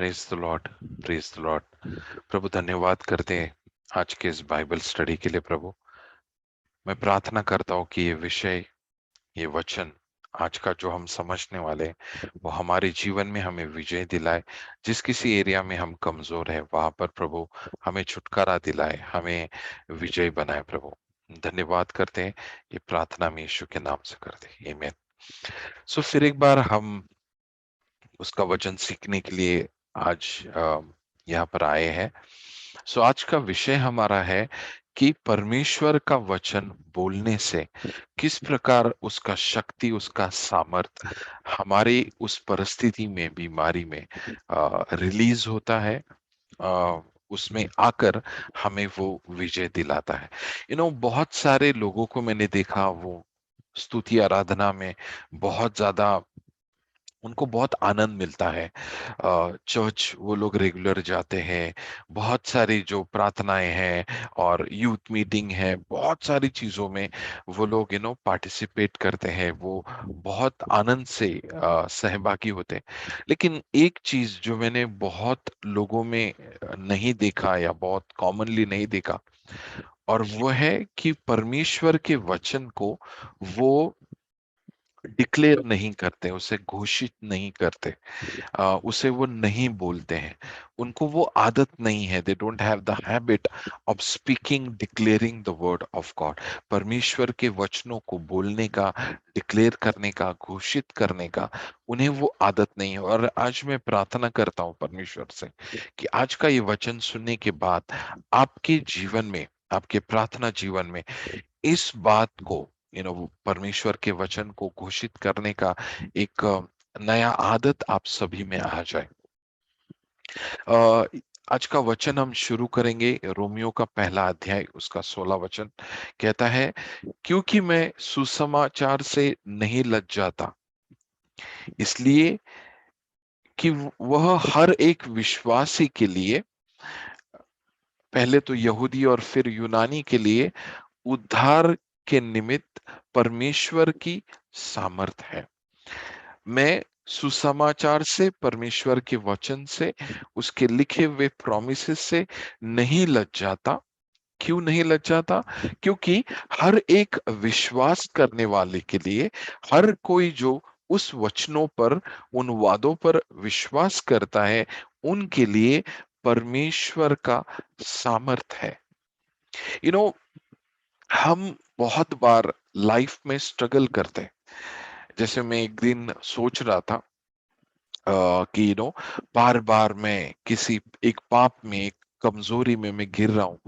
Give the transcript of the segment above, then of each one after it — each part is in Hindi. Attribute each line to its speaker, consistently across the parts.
Speaker 1: Praise the lord. Praise the lord. प्रभु धन्यवाद करते हैं आज के इस बाइबल स्टडी के लिए। प्रभु मैं प्रार्थना करता हूँ कि ये विषय, ये वचन आज का जो हम समझने वाले हैं वो हमारे जीवन में हमें विजय दिलाए। जिस किसी एरिया में हम कमजोर है वहां पर प्रभु हमें छुटकारा दिलाए, हमें विजय बनाए। प्रभु धन्यवाद करते हैं। ये प्रार्थना में यीशु के नाम से करते हैं, आमीन। सो फिर एक बार हम उसका वचन सीखने के लिए आज यहाँ पर आए हैं। सो आज का विषय हमारा है कि परमेश्वर का वचन बोलने से किस प्रकार उसका शक्ति, उसका सामर्थ हमारे उस परिस्थिति में, बीमारी में रिलीज होता है। उसमें आकर हमें वो विजय दिलाता है। बहुत सारे लोगों को मैंने देखा, वो स्तुति आराधना में बहुत ज्यादा उनको बहुत आनंद मिलता है। चर्च वो लोग रेगुलर जाते हैं, बहुत सारी जो प्रार्थनाएं हैं और यूथ मीटिंग है, बहुत सारी चीजों में वो लोग पार्टिसिपेट करते हैं, वो बहुत आनंद से सहभागी होते हैं। लेकिन एक चीज जो मैंने बहुत लोगों में नहीं देखा या बहुत कॉमनली नहीं देखा, और वो है कि परमेश्वर के वचन को वो डिक्लेयर नहीं करते, उसे घोषित नहीं करते, उसे वो नहीं बोलते हैं। उनको वो आदत नहीं है, they don't have the habit of speaking, declaring the word of God. परमेश्वर के वचनों को बोलने का, डिक्लेयर करने का, घोषित करने का उन्हें वो आदत नहीं है। और आज मैं प्रार्थना करता हूं परमेश्वर से कि आज का ये वचन सुनने के बाद आपके जीवन में, आपके प्रार्थना जीवन में इस बात को, परमेश्वर के वचन को घोषित करने का एक नया आदत आप सभी में आ जाए। अ, आज का वचन हम शुरू करेंगे, रोमियो का पहला अध्याय उसका 16 वचन कहता है, क्योंकि मैं सुसमाचार से नहीं लज जाता, इसलिए कि वह हर एक विश्वासी के लिए, पहले तो यहूदी और फिर यूनानी के लिए, उद्धार के निमित्त परमेश्वर की सामर्थ है। मैं सुसमाचार से, परमेश्वर के वचन से, उसके लिखे हुए प्रोमिसेस से नहीं लज जाता। क्यों नहीं लज जाता? क्योंकि हर एक विश्वास करने वाले के लिए, हर कोई जो उस वचनों पर, उन वादों पर विश्वास करता है, उनके लिए परमेश्वर का सामर्थ है। यू नो हम बहुत बार लाइफ में स्ट्रगल करते हैं। जैसे मैं एक दिन सोच रहा था कि बार बार मैं किसी एक पाप में, एक कमजोरी में मैं गिर रहा हूँ,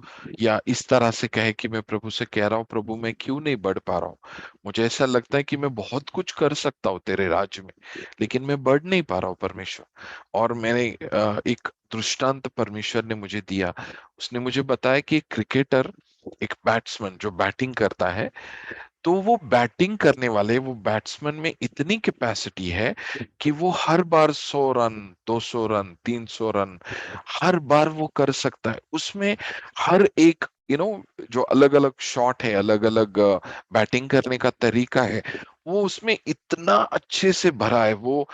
Speaker 1: या इस तरह से कहे कि मैं प्रभु से कह रहा हूँ, प्रभु मैं क्यों नहीं बढ़ पा रहा हूँ। मुझे ऐसा लगता है कि मैं बहुत कुछ कर सकता हूँ तेरे राज्य में, लेकिन मैं बढ़ नहीं पा रहा हूँ परमेश्वर। और मैंने एक दृष्टांत परमेश्वर ने मुझे दिया। उसने मुझे बताया कि एक क्रिकेटर, एक बैट्समैन जो बैटिंग करता है, तो वो बैटिंग करने वाले, वो बैट्समैन में इतनी कैपेसिटी है कि वो हर बार 100 रन, 200 रन, 300 रन हर बार वो कर सकता है। उसमें हर एक जो अलग अलग शॉट है, अलग अलग बैटिंग करने का तरीका है, वो उसमें इतना अच्छे से भरा है। वो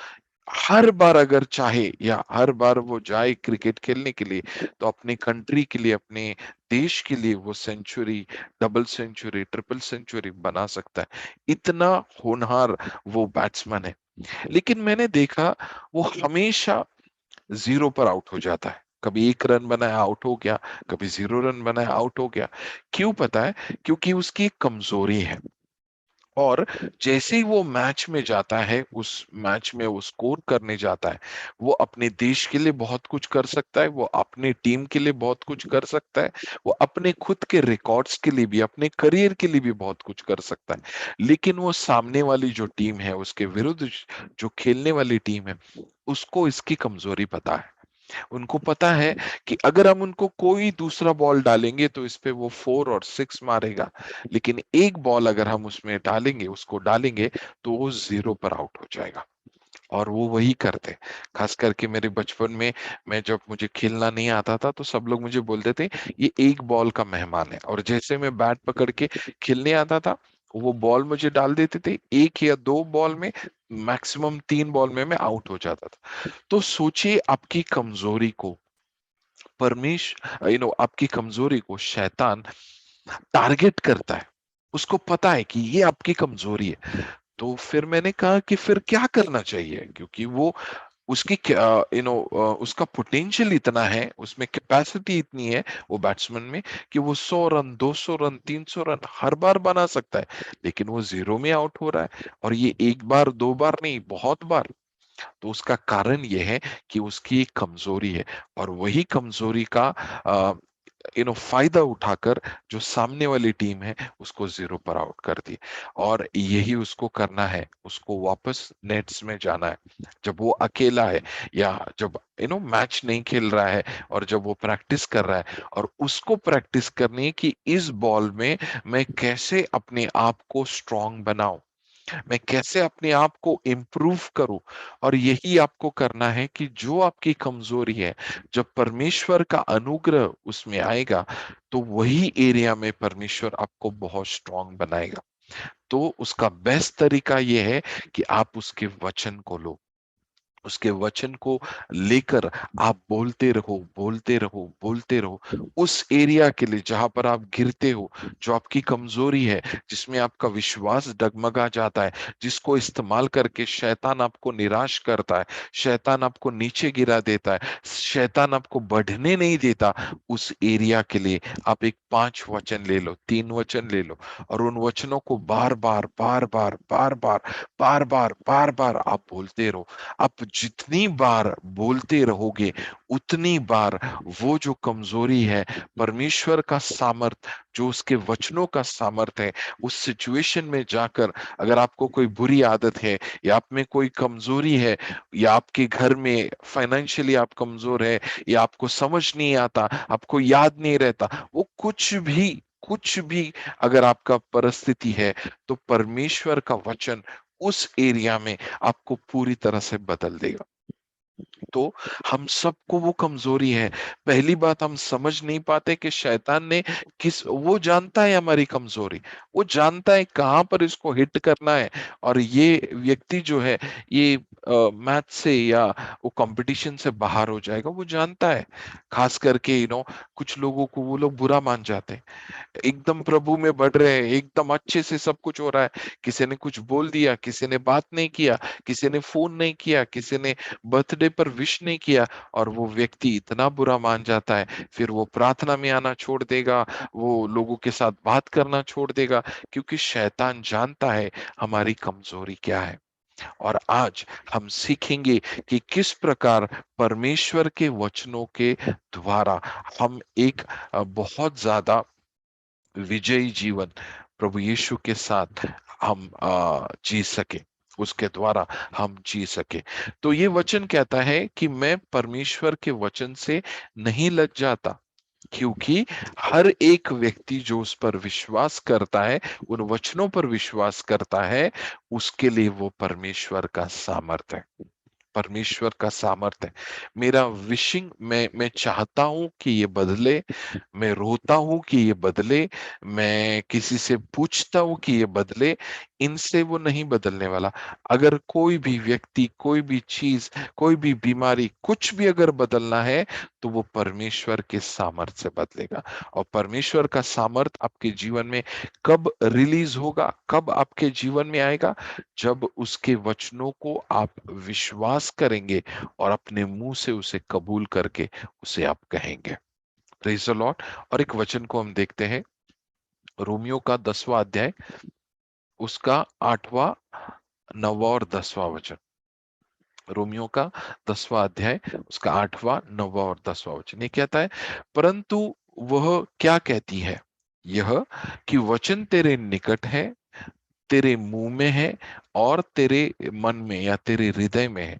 Speaker 1: हर बार अगर चाहे, या हर बार वो जाए क्रिकेट खेलने के लिए, तो अपने कंट्री के लिए, अपने देश के लिए वो century, double century, triple century बना सकता है। इतना होनहार वो बैट्समैन है। लेकिन मैंने देखा वो हमेशा जीरो पर आउट हो जाता है। कभी 1 रन बनाया आउट हो गया, कभी 0 रन बनाया आउट हो गया। क्यों पता है? क्योंकि उसकी एक कमजोरी है। और जैसे ही वो मैच में जाता है, उस मैच में वो स्कोर करने जाता है, वो अपने देश के लिए बहुत कुछ कर सकता है, वो अपने टीम के लिए बहुत कुछ कर सकता है, वो अपने खुद के रिकॉर्ड्स के लिए भी, अपने करियर के लिए भी बहुत कुछ कर सकता है। लेकिन वो सामने वाली जो टीम है, उसके विरुद्ध जो खेलने वाली टीम है, उसको इसकी कमजोरी पता है। उनको पता है कि अगर हम उनको कोई दूसरा बॉल डालेंगे तो इस पे वो 4 और 6 मारेगा, लेकिन एक बॉल अगर हम उसमें डालेंगे, उसको डालेंगे, तो वो 0 पर आउट हो जाएगा। और वो वही करते। खास करके मेरे बचपन में, मैं जब मुझे खेलना नहीं आता था, तो सब लोग मुझे बोलते थे ये एक बॉल का मेहमान है। और जैसे मैं बैट पकड़ के खेलने आता था, वो बॉल मुझे डाल देते थे, 1 या 2 बॉल में, मैक्सिमम 3 बॉल में मैं आउट हो जाता था। तो सोचिए आपकी कमजोरी को आपकी कमजोरी को शैतान टारगेट करता है। उसको पता है कि ये आपकी कमजोरी है। तो फिर मैंने कहा कि फिर क्या करना चाहिए, क्योंकि वो उसकी उसका पोटेंशियल इतना है, उसमें कैपेसिटी इतनी है वो बैट्समैन में, कि वो 100 रन, 200 रन, 300 रन हर बार बना सकता है। लेकिन वो जीरो में आउट हो रहा है, और ये एक बार दो बार नहीं, बहुत बार। तो उसका कारण ये है कि उसकी एक कमजोरी है, और वही कमजोरी का फायदा उठाकर जो सामने वाली टीम है उसको जीरो पर आउट कर दी। और यही उसको करना है, उसको वापस नेट्स में जाना है जब वो अकेला है, या जब मैच नहीं खेल रहा है, और जब वो प्रैक्टिस कर रहा है, और उसको प्रैक्टिस करनी है कि इस बॉल में मैं कैसे अपने आप को स्ट्रांग बनाऊं, मैं कैसे अपने आप को इम्प्रूव करूं। और यही आपको करना है कि जो आपकी कमजोरी है, जब परमेश्वर का अनुग्रह उसमें आएगा, तो वही एरिया में परमेश्वर आपको बहुत स्ट्रांग बनाएगा। तो उसका बेस्ट तरीका यह है कि आप उसके वचन को लो, उसके वचन को लेकर आप बोलते रहो, बोलते रहो, बोलते रहो, उस एरिया के लिए जहां पर आप गिरते हो, जो आपकी कमजोरी है, जिसमें आपका विश्वास डगमगा जाता है, जिसको इस्तेमाल करके शैतान आपको निराश करता है, शैतान आपको नीचे गिरा देता है, शैतान आपको बढ़ने नहीं देता। उस एरिया के लिए आप एक 5 वचन ले लो, 3 वचन ले लो, और उन वचनों को बार बार बार बार बार बार बार बार बार बार आप बोलते रहो। आप जितनी बार बोलते रहोगे, उतनी बार वो जो कमजोरी है, परमेश्वर का सामर्थ, जो उसके वचनों का सामर्थ है, उस सिचुएशन में जाकर, अगर आपको कोई बुरी आदत है, या आप में कोई कमजोरी है, या आपके घर में फाइनेंशियली आप कमजोर है, या आपको समझ नहीं आता, आपको याद नहीं रहता, वो कुछ भी अगर आपका परिस्थिति है, तो परमेश्वर का वचन उस एरिया में आपको पूरी तरह से बदल देगा। तो हम सबको वो कमजोरी है। पहली बात, हम समझ नहीं पाते कि शैतान ने वो जानता है हमारी कमजोरी, वो जानता है कहां पर इसको हिट करना है। और ये व्यक्ति जो है, ये मैच से या वो कंपटीशन से बाहर हो जाएगा, वो जानता है। खास करके कुछ लोगों को वो लोग बुरा मान जाते हैं, एकदम प्रभु में बढ़ रहे हैं, एकदम अच्छे से सब कुछ हो रहा है, किसी ने कुछ बोल दिया, किसी ने बात नहीं किया, किसी ने फोन नहीं किया, किसी ने बर्थडे पर विश नहीं किया, और वो व्यक्ति इतना बुरा मान जाता है, फिर वो प्रार्थना में आना छोड़ देगा, वो लोगों के साथ बात करना छोड़ देगा, क्योंकि शैतान जानता है हमारी कमजोरी क्या है। और आज हम सीखेंगे कि किस प्रकार परमेश्वर के वचनों के द्वारा हम एक बहुत ज्यादा विजयी जीवन प्रभु यीशु के साथ हम जी सके, उसके द्वारा हम जी सके। तो ये वचन कहता है कि मैं परमेश्वर के वचन से नहीं लज जाता, क्योंकि हर एक व्यक्ति जो उस पर विश्वास करता है, उन वचनों पर विश्वास करता है, उसके लिए वो परमेश्वर का सामर्थ्य है, परमेश्वर का सामर्थ्य है। मेरा विशिंग, मैं चाहता हूं कि ये बदले, मैं रोता हूं कि ये बदले, मैं किसी से पूछता हूं कि ये बदले, इनसे वो नहीं बदलने वाला। अगर कोई भी व्यक्ति, कोई भी चीज, कोई भी बीमारी, कुछ भी अगर बदलना है, तो वो परमेश्वर के सामर्थ्य से बदलेगा। और परमेश्वर का सामर्थ्य आपके जीवन में कब रिलीज होगा, कब आपके जीवन में आएगा? जब उसके वचनों को आप विश्वास करेंगे, और अपने मुंह से उसे कबूल करके उसे आप कहेंगे। Praise the Lord. और एक वचन को हम देखते हैं, रोमियो का 10वां अध्याय, उसका 8वां, 9वां और 10वां वचन। रोमियो का 10वां अध्याय, उसका 8वां, 9वां और 10वां वचन ये कहता है, परंतु वह क्या कहती है, यह कि वचन तेरे निकट है, तेरे मुंह में है, और तेरे मन में या तेरे हृदय में है।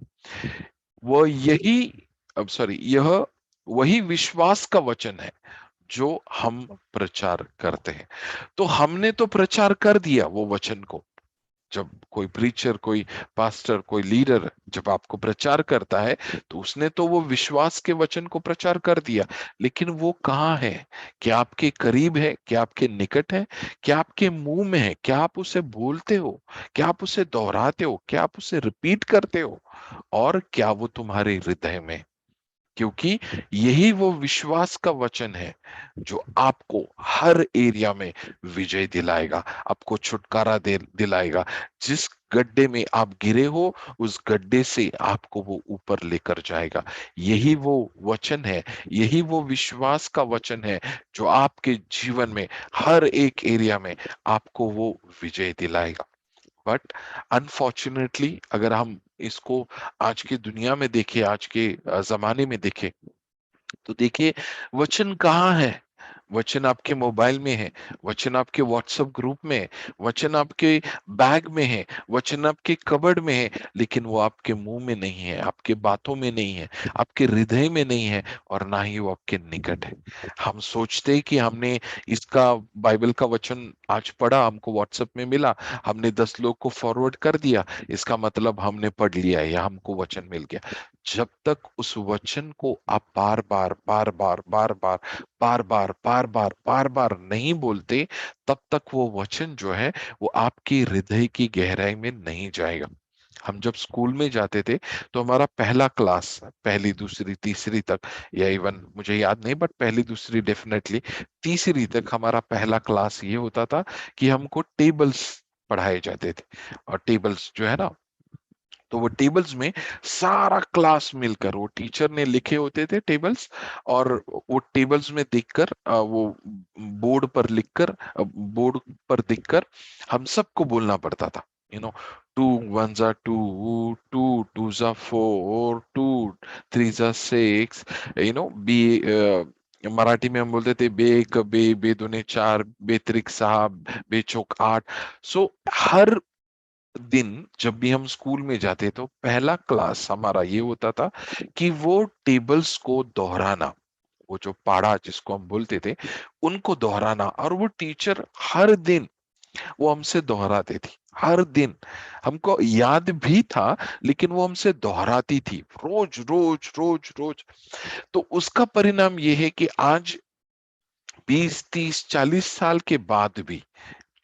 Speaker 1: वह यही अब सॉरी यह वही विश्वास का वचन है जो हम प्रचार करते हैं। तो हमने तो प्रचार कर दिया वो वचन को, जब कोई प्रीचर, कोई पास्टर, कोई लीडर जब आपको प्रचार करता है, तो उसने तो वो विश्वास के वचन को प्रचार कर दिया, लेकिन वो कहाँ है? क्या आपके करीब है? क्या आपके निकट है? क्या आपके मुंह में है? क्या आप उसे बोलते हो? क्या आप उसे दोहराते हो? क्या आप उसे रिपीट करते हो? और क्या वो तुम्हारे हृदय में? क्योंकि यही वो विश्वास का वचन है जो आपको हर एरिया में विजय दिलाएगा, आपको छुटकारा दे दिलाएगा। जिस गड्ढे में आप गिरे हो, उस गड्ढे से आपको वो ऊपर लेकर जाएगा। यही वो वचन है, यही वो विश्वास का वचन है जो आपके जीवन में हर एक एरिया में आपको वो विजय दिलाएगा। बट अनफॉर्चुनेटली अगर हम इसको आज की दुनिया में देखें, आज के जमाने में देखें, तो देखिए वचन कहाँ है? वचन आपके मोबाइल में है, वचन आपके व्हाट्सएप ग्रुप में है, वचन आपके बैग में है, वचन आपके कबर्ड में है, लेकिन वो आपके मुंह में नहीं है, आपके बातों में नहीं है, आपके हृदय में नहीं है, और ना ही वो आपके निकट है। हम सोचते हैं कि हमने इसका बाइबल का वचन आज पढ़ा, हमको व्हाट्सएप में मिला, हमने 10 लोग को फॉरवर्ड कर दिया, इसका मतलब हमने पढ़ लिया है या हमको वचन मिल गया। जब तक उस वचन को आप बार बार बार बार बार बार बार बार बार बार बार बार नहीं बोलते, तब तक वो वचन जो है वो आपकी हृदय की गहराई में नहीं जाएगा। हम जब स्कूल में जाते थे, तो हमारा पहला क्लास, पहली दूसरी तीसरी तक, या इवन मुझे याद नहीं, बट पहली दूसरी डेफिनेटली, तीसरी तक हमारा पहला क्लास ये होता था कि हमको टेबल्स पढ़ाए जाते थे। और टेबल्स जो है ना, तो वो टेबल्स में सारा क्लास मिलकर, वो टीचर ने लिखे होते थे टेबल्स, और वो टेबल्स में देखकर वो बोर्ड पर लिखकर, बोर्ड पर देखकर हम सबको बोलना पड़ता था। यू नो, टू वन जा टू, टू टू जा फोर, टू थ्री जा सिक्स, बी, मराठी में हम बोलते थे बे एक बे, बे दूने चार, बे त्रिक सहा, बे चौक आठ। सो हर दिन जब भी हम स्कूल में जाते तो पहला क्लास हमारा ये होता था कि वो टेबल्स को दोहराना, वो जो पाढ़ा जिसको हम बोलते थे, उनको दोहराना। और वो टीचर हर दिन वो हमसे दोहराती थी, हर दिन हमको याद भी था, लेकिन वो हमसे दोहराती थी रोज रोज रोज रोज। तो उसका परिणाम ये है कि आज 20 30 40 साल के बाद भी,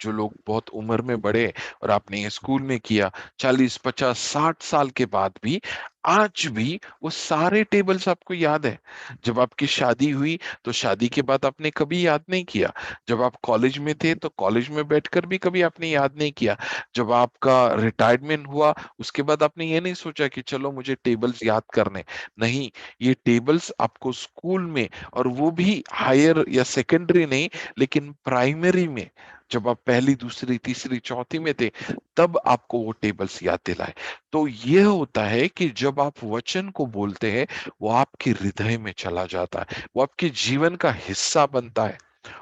Speaker 1: जो लोग बहुत उम्र में बढ़े और आपने ये स्कूल में किया, 40 50 60 साल के बाद भी आज भी वो सारे टेबल्स आपको याद है। जब आपकी शादी हुई, तो शादी के बाद आपने कभी याद नहीं किया। जब आप कॉलेज में थे, तो कॉलेज में बैठकर भी कभी आपने याद नहीं किया। जब आपका रिटायरमेंट हुआ, उसके बाद आपने ये नहीं सोचा कि चलो मुझे टेबल्स याद करने। नहीं, ये टेबल्स आपको स्कूल में, और वो भी हायर या सेकेंडरी नहीं, लेकिन प्राइमरी में, जब आप पहली दूसरी तीसरी चौथी में थे, तब आपको वो टेबल्स याद दिलाए। तो ये होता है कि जब आप वचन को बोलते हैं, वो आपके हृदय में चला जाता है, वो आपके जीवन का हिस्सा बनता है।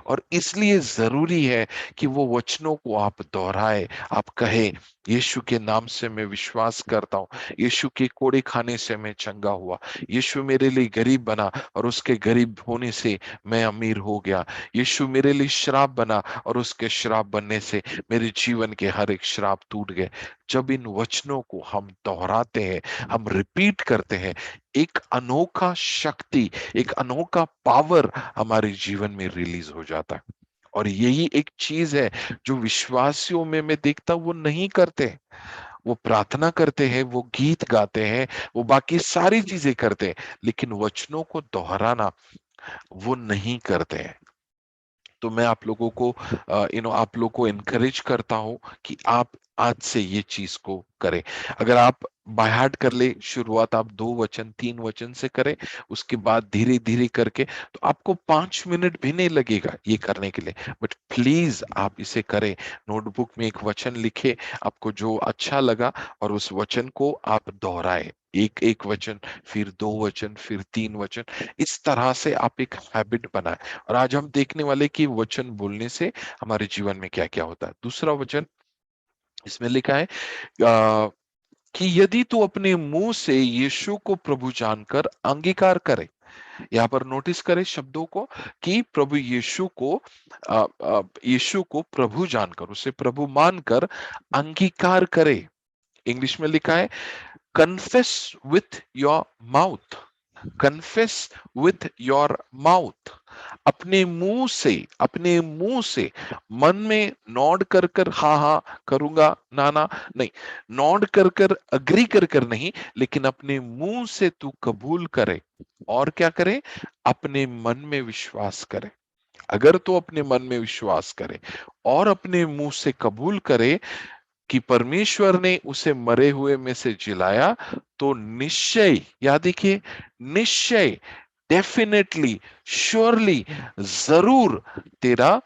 Speaker 1: और इसलिए जरूरी है कि वो वचनों को आप दोहराए, आप कहे, यीशु के नाम से मैं विश्वास करता हूँ, यीशु के कोड़े खाने से मैं चंगा हुआ, यीशु मेरे लिए गरीब बना और उसके गरीब होने से मैं अमीर हो गया, यीशु मेरे लिए श्राप बना और उसके श्राप बनने से मेरे जीवन के हर एक श्राप टूट गए। जब इन वचनों को हम दोहराते हैं, हम रिपीट करते हैं, एक अनोखा शक्ति, एक अनोखा पावर हमारे जीवन में रिलीज हो जाता है। और यही एक चीज है जो विश्वासियों में मैं देखता हूं वो नहीं करते। वो प्रार्थना करते हैं, वो गीत गाते हैं, वो बाकी सारी चीजें करते हैं, लेकिन वचनों को दोहराना वो नहीं करते हैं। तो मैं आप लोगों को आप लोगों को इनकरेज करता हूं कि आप आज से ये चीज को करें। अगर आप बाय हार्ट कर ले, शुरुआत आप 2 वचन 3 वचन से करें, उसके बाद धीरे धीरे करके, तो आपको 5 मिनट भी नहीं लगेगा ये करने के लिए। बट प्लीज आप इसे करें, नोटबुक में एक वचन लिखे, आपको जो अच्छा लगा, और उस वचन को आप दोहराए, एक एक वचन, फिर 2 वचन, फिर 3 वचन, इस तरह से आप एक हैबिट बनाए। और आज हम देखने वाले कि वचन बोलने से हमारे जीवन में क्या क्या होता है। दूसरा वचन इसमें लिखा है कि यदि तू अपने मुंह से यीशु को प्रभु जानकर अंगीकार करे, यहाँ पर नोटिस करें शब्दों को कि प्रभु यीशु को प्रभु जानकर, उसे प्रभु मानकर अंगीकार करे। इंग्लिश में लिखा है confess with your mouth, confess with your mouth. अपने मुंह से, मन में नॉड कर कर हाँ हाँ करूंगा ना ना नहीं, नॉड कर कर अग्री कर कर नहीं, लेकिन अपने मुंह से तू कबूल करे। और क्या करे? अपने मन में विश्वास करे। अगर तू अपने मन में विश्वास करे और अपने मुंह से कबूल करे कि परमेश्वर ने उसे मरे हुए में से जिलाया, तो निश्चय, याद देखिए, निश्चय, डेफिनेटली, श्योरली, जरूर तेरा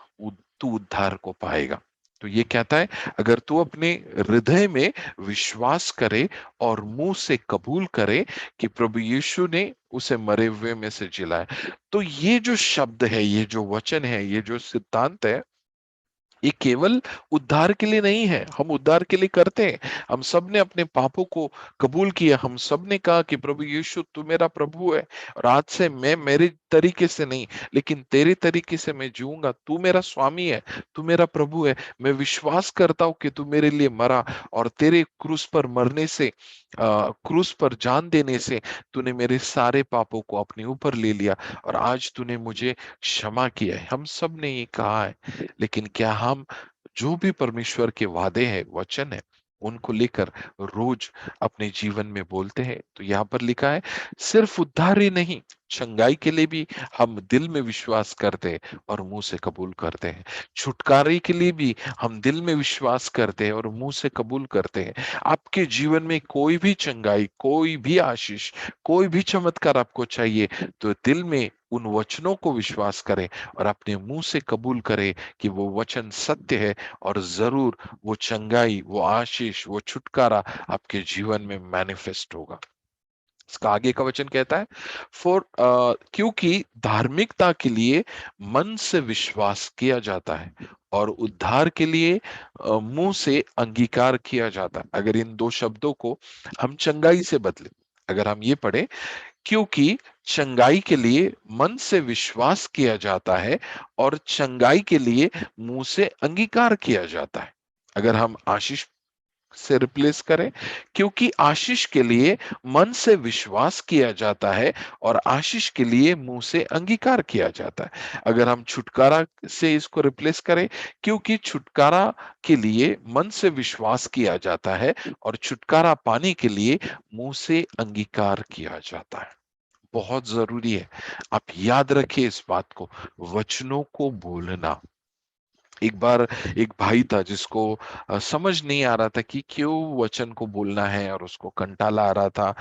Speaker 1: तू उद्धार को पाएगा। तो ये कहता है अगर तू अपने हृदय में विश्वास करे और मुंह से कबूल करे कि प्रभु यीशु ने उसे मरे हुए में से जिलाया, तो ये जो शब्द है, ये जो वचन है, ये जो सिद्धांत है, ये केवल उद्धार के लिए नहीं है। हम उद्धार के लिए करते हैं, हम सब ने अपने पापों को कबूल किया, हम सब ने कहा कि प्रभु यीशु तू मेरा प्रभु है और आज से मैं मेरे तरीके से नहीं लेकिन तेरे तरीके से मैं जीऊंगा, तू मेरा स्वामी है, तू मेरा प्रभु है। मैं विश्वास करता हूं कि तू मेरे लिए मरा और तेरे क्रूस पर मरने से, क्रूस पर जान देने से तूने मेरे सारे पापों को अपने ऊपर ले लिया और आज तूने मुझे क्षमा किया है। हम सब ने ये कहा है, लेकिन क्या हम जो भी परमेश्वर के वादे हैं, वचन है, उनको लेकर रोज अपने जीवन में बोलते हैं? तो यहाँ पर लिखा है सिर्फ उद्धार ही नहीं, चंगाई के लिए भी हम दिल में विश्वास करते हैं और मुंह से कबूल करते हैं। छुटकारे के लिए भी हम दिल में विश्वास करते हैं और मुंह से कबूल करते हैं। आपके जीवन में कोई भी चंगाई, कोई भी आशीष, कोई भी चमत्कार आपको चाहिए, तो दिल में उन वचनों को विश्वास करें और अपने मुंह से कबूल करें कि वो वचन सत्य है और जरूर वो चंगाई, वो आशीष, वो छुटकारा आपके जीवन में मैनिफेस्ट होगा। इसका आगे का वचन कहता है क्योंकि धार्मिकता के लिए मन से विश्वास किया जाता है और उद्धार के लिए मुंह से अंगीकार किया जाता है। अगर इन दो शब्दों को हम चंगाई से बदले, अगर हम ये पढ़े क्योंकि चंगाई के लिए मन से विश्वास किया जाता है और चंगाई के लिए मुंह से अंगीकार किया जाता है। अगर हम आशीष से रिप्लेस करें, क्योंकि आशीष के लिए मन से विश्वास किया जाता है और आशीष के लिए मुंह से अंगीकार किया जाता है। अगर हम छुटकारा से इसको रिप्लेस करें, क्योंकि छुटकारा के लिए मन से विश्वास किया जाता है और छुटकारा पाने के लिए मुंह से अंगीकार किया जाता है। बहुत जरूरी है, आप याद रखिए इस बात को, वचनों को बोलना। एक बार एक भाई था जिसको समझ नहीं आ रहा था कि क्यों वचन को बोलना है और उसको कंटाला आ रहा था,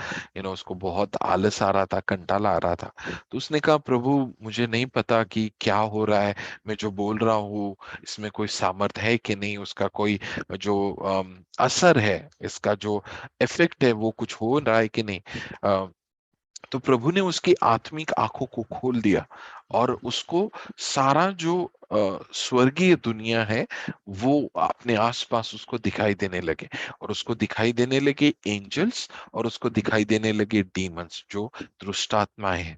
Speaker 1: उसको बहुत आलस आ रहा था, कंटाला आ रहा था। तो उसने कहा प्रभु मुझे नहीं पता कि क्या हो रहा है, मैं जो बोल रहा हूँ इसमें कोई सामर्थ है कि नहीं, उसका कोई जो असर है, इसका जो इफेक्ट है वो कुछ हो रहा है कि नहीं। तो प्रभु ने उसकी आत्मिक आंखों को खोल दिया और उसको सारा जो स्वर्गीय दुनिया है वो अपने आसपास उसको दिखाई देने लगे, और उसको दिखाई देने लगे एंजल्स, और उसको दिखाई देने लगे डीमंस, जो दुष्ट आत्माएं हैं।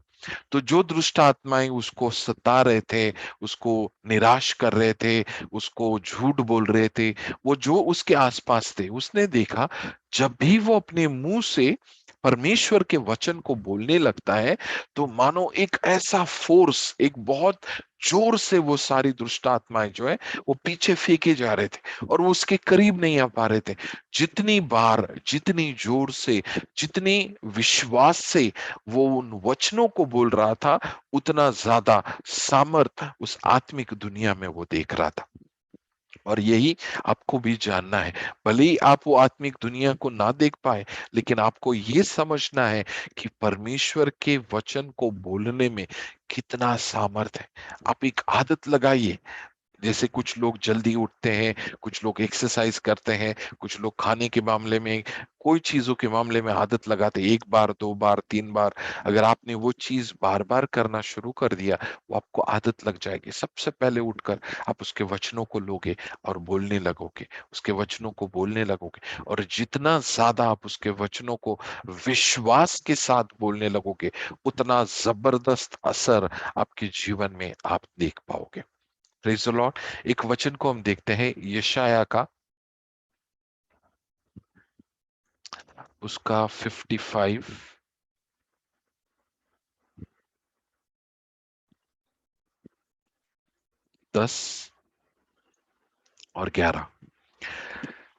Speaker 1: तो जो दुष्ट आत्माएं उसको सता रहे थे, उसको निराश कर रहे थे, उसको झूठ बोल रहे थे, वो जो उसके आसपास थे, उसने देखा जब भी वो अपने मुंह से परमेश्वर के वचन को बोलने लगता है, तो मानो एक ऐसा फोर्स, एक बहुत जोर से वो सारी दुष्ट आत्माएं जो है वो पीछे फेंके जा रहे थे और वो उसके करीब नहीं आ पा रहे थे। जितनी बार, जितनी जोर से, जितनी विश्वास से वो उन वचनों को बोल रहा था, उतना ज्यादा सामर्थ उस आत्मिक दुनिया में वो देख रहा था। और यही आपको भी जानना है, भले ही आप वो आत्मिक दुनिया को ना देख पाए, लेकिन आपको ये समझना है कि परमेश्वर के वचन को बोलने में कितना सामर्थ है। आप एक आदत लगाइए, जैसे कुछ लोग जल्दी उठते हैं, कुछ लोग एक्सरसाइज करते हैं, कुछ लोग खाने के मामले में, कोई चीजों के मामले में आदत लगाते हैं, एक बार, दो बार, तीन बार। अगर आपने वो चीज बार बार करना शुरू कर दिया, वो आपको आदत लग जाएगी। सबसे पहले उठकर आप उसके वचनों को लोगे और बोलने लगोगे, उसके वचनों को बोलने लगोगे, और जितना ज्यादा आप उसके वचनों को विश्वास के साथ बोलने लगोगे, उतना जबरदस्त असर आपके जीवन में आप देख पाओगे। Praise the Lord. एक वचन को हम देखते हैं यशाया का, उसका 55, 10 और 11।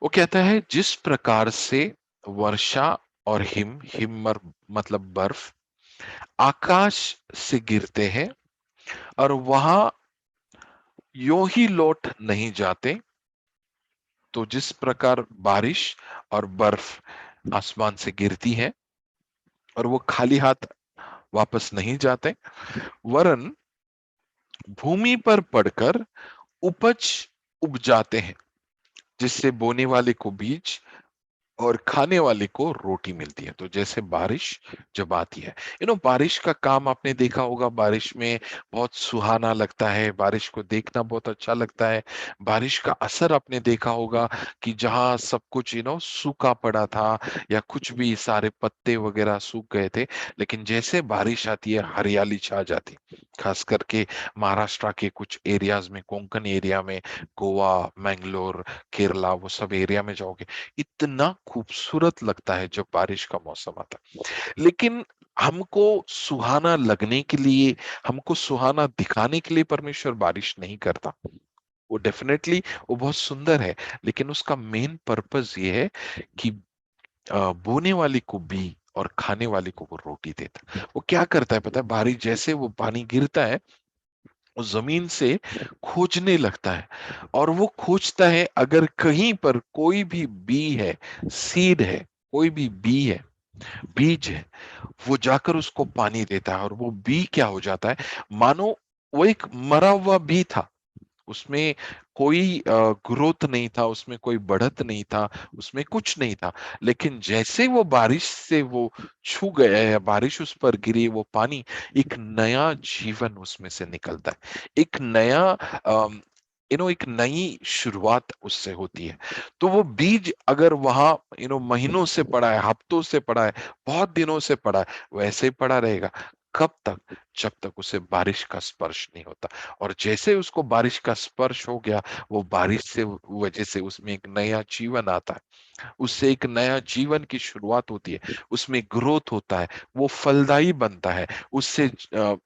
Speaker 1: वो कहता है, जिस प्रकार से वर्षा और मतलब बर्फ आकाश से गिरते हैं और वहां यूं ही लौट नहीं जाते, तो जिस प्रकार बारिश और बर्फ आसमान से गिरती है और वो खाली हाथ वापस नहीं जाते, वरन भूमि पर पड़कर उपज उपजाते हैं, जिससे बोने वाले को बीज और खाने वाले को रोटी मिलती है। तो जैसे बारिश जब आती है, बारिश का काम आपने देखा होगा, बारिश में बहुत सुहाना लगता है, बारिश को देखना बहुत अच्छा लगता है। बारिश का असर आपने देखा होगा कि जहां सब कुछ सूखा पड़ा था, या कुछ भी सारे पत्ते वगैरह सूख गए थे, लेकिन जैसे बारिश आती है हरियाली छा जाती। खास करके महाराष्ट्र के कुछ एरियाज में, कोंकण एरिया में, गोवा, मैंगलोर, केरला, वो सब एरिया में जाओगे, इतना खूबसूरत लगता है जब बारिश का मौसम आता है। लेकिन हमको सुहाना लगने के लिए, हमको सुहाना दिखाने के लिए परमेश्वर बारिश नहीं करता। वो डेफिनेटली वो बहुत सुंदर है, लेकिन उसका मेन पर्पस ये है कि बोने वाले को बी और खाने वाले को वो रोटी देता। वो क्या करता है पता है, बारिश जैसे वो पानी गिरता है, वो जमीन से खोजने लगता है, और वो खोजता है अगर कहीं पर कोई भी बी है, सीड है, कोई भी बी है, बीज है, वो जाकर उसको पानी देता है, और वो बी क्या हो जाता है, मानो वो एक मरा हुआ बी था। उसमें कोई ग्रोथ नहीं था, उसमें कोई बढ़त नहीं था, उसमें कुछ नहीं था। लेकिन जैसे वो बारिश से वो छू गया, या बारिश उस पर गिरी, वो पानी, एक नया जीवन उसमें से निकलता है, एक नया एक नई शुरुआत उससे होती है। तो वो बीज अगर वहां महीनों से पड़ा है, हफ्तों से पड़ा है, बहुत दिनों से पड़ा है, वैसे ही पड़ा रहेगा। कब तक? जब तक उसे बारिश का स्पर्श नहीं होता। और जैसे उसको बारिश का स्पर्श हो गया, वो बारिश से वजह से उसमें एक नया जीवन आता है, उससे एक नया जीवन की शुरुआत होती है, उसमें ग्रोथ होता है, वो फलदायी बनता है, उससे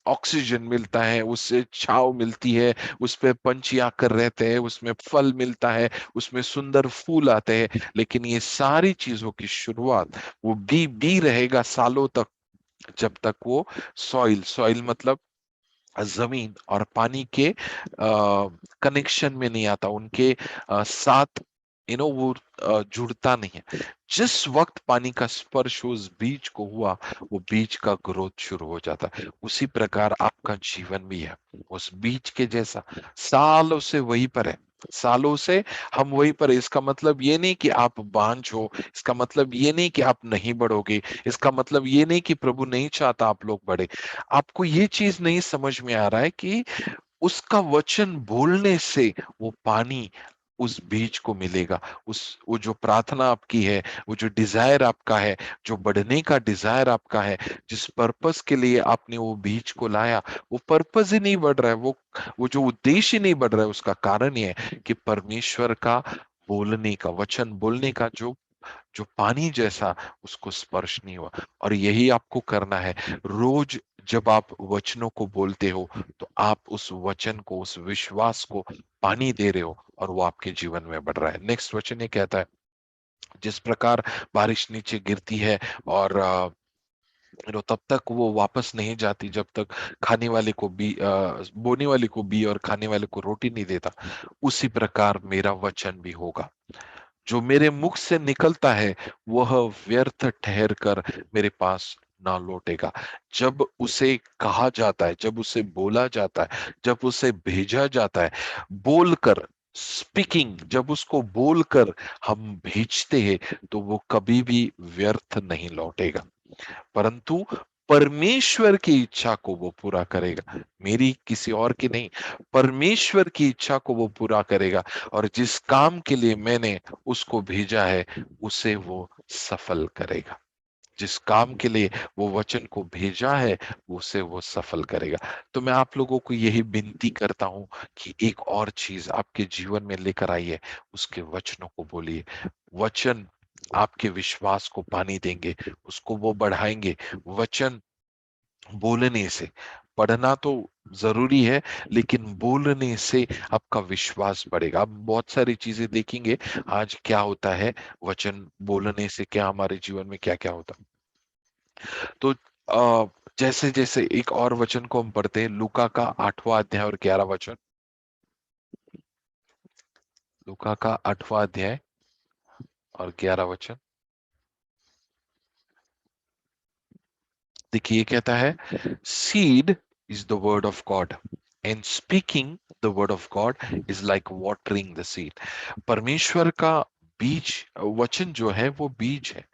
Speaker 1: ऑक्सीजन मिलता है, उससे छांव मिलती है, उस पे पंछी आकर रहते हैं, उसमें फल मिलता है, उसमें सुंदर फूल आते हैं। लेकिन ये सारी चीजों की शुरुआत, वो बी बी रहेगा सालों तक, जब तक वो सॉइल सॉइल मतलब जमीन और पानी के कनेक्शन में नहीं आता, उनके साथ वो जुड़ता नहीं है। जिस वक्त पानी का स्पर्श उस बीज को हुआ, वो बीज का ग्रोथ शुरू हो जाता है। उसी प्रकार आपका जीवन भी है, उस बीज के जैसा, सालों से वहीं पर है, सालों से हम वहीं पर है। इसका मतलब ये नहीं कि आप बांझ हो, इसका मतलब ये नहीं कि आप नहीं बढ़ोगे, इसका मतलब ये नहीं कि प्रभु नहीं चाहता आप लोग बढ़े। आपको ये चीज नहीं समझ में आ रहा है कि उसका वचन बोलने से वो पानी उस बीज को मिलेगा। उस वो जो प्रार्थना आपकी है, वो जो डिजायर आपका है, जो बढ़ने का डिजायर आपका है, जिस पर्पस के लिए आपने वो बीज को लाया, वो पर्पस ही नहीं बढ़ रहा है, वो जो उद्देश्य ही नहीं बढ़ रहा है। उसका कारण ये है कि परमेश्वर का बोलने का, वचन बोलने का जो जो पानी जैसा उसको स्पर्श नहीं हुआ। और यही आपको करना है। रोज जब आप वचनों को बोलते हो, तो आप उस वचन को, उस विश्वास को पानी दे रहे हो, और वो आपके जीवन में बढ़ रहा है। नेक्स्ट वचन ये कहता है, जिस प्रकार बारिश नीचे गिरती है और तब तक वो वापस नहीं जाती जब तक खाने वाले को भी बोने वाले को भी और खाने वाले को रोटी नहीं देता, उसी प्रकार मेरा वचन भी होगा जो मेरे मुख से निकलता है, वह व्यर्थ ठहर कर मेरे पास ना लौटेगा। जब उसे कहा जाता है, जब उसे बोला जाता है, जब उसे भेजा जाता है, बोलकर, स्पीकिंग, जब उसको बोलकर हम भेजते हैं, तो वो कभी भी व्यर्थ नहीं लौटेगा, परंतु परमेश्वर की इच्छा को वो पूरा करेगा, मेरी किसी और की नहीं, परमेश्वर की इच्छा को वो पूरा करेगा। और जिस काम के लिए मैंने उसको भेजा है, उसे वो सफल करेगा। जिस काम के लिए वो वचन को भेजा है, उसे वो सफल करेगा। तो मैं आप लोगों को यही विनती करता हूं कि एक और चीज आपके जीवन में लेकर आइए, उसके वचनों को बोलिए। वचन आपके विश्वास को पानी देंगे, उसको वो बढ़ाएंगे। वचन बोलने से, पढ़ना तो जरूरी है, लेकिन बोलने से आपका विश्वास बढ़ेगा। आप बहुत सारी चीजें देखेंगे आज क्या होता है, वचन बोलने से क्या हमारे जीवन में क्या क्या होता है। तो जैसे जैसे एक और वचन को हम पढ़ते हैं, लूका का 8वां अध्याय और 11वां वचन। लूका का 8वां अध्याय और 11वां वचन। देखिए ये कहता है, seed is the word of God and speaking the word of God is like watering the seed. परमेश्वर का बीज, वचन जो है वो बीज है।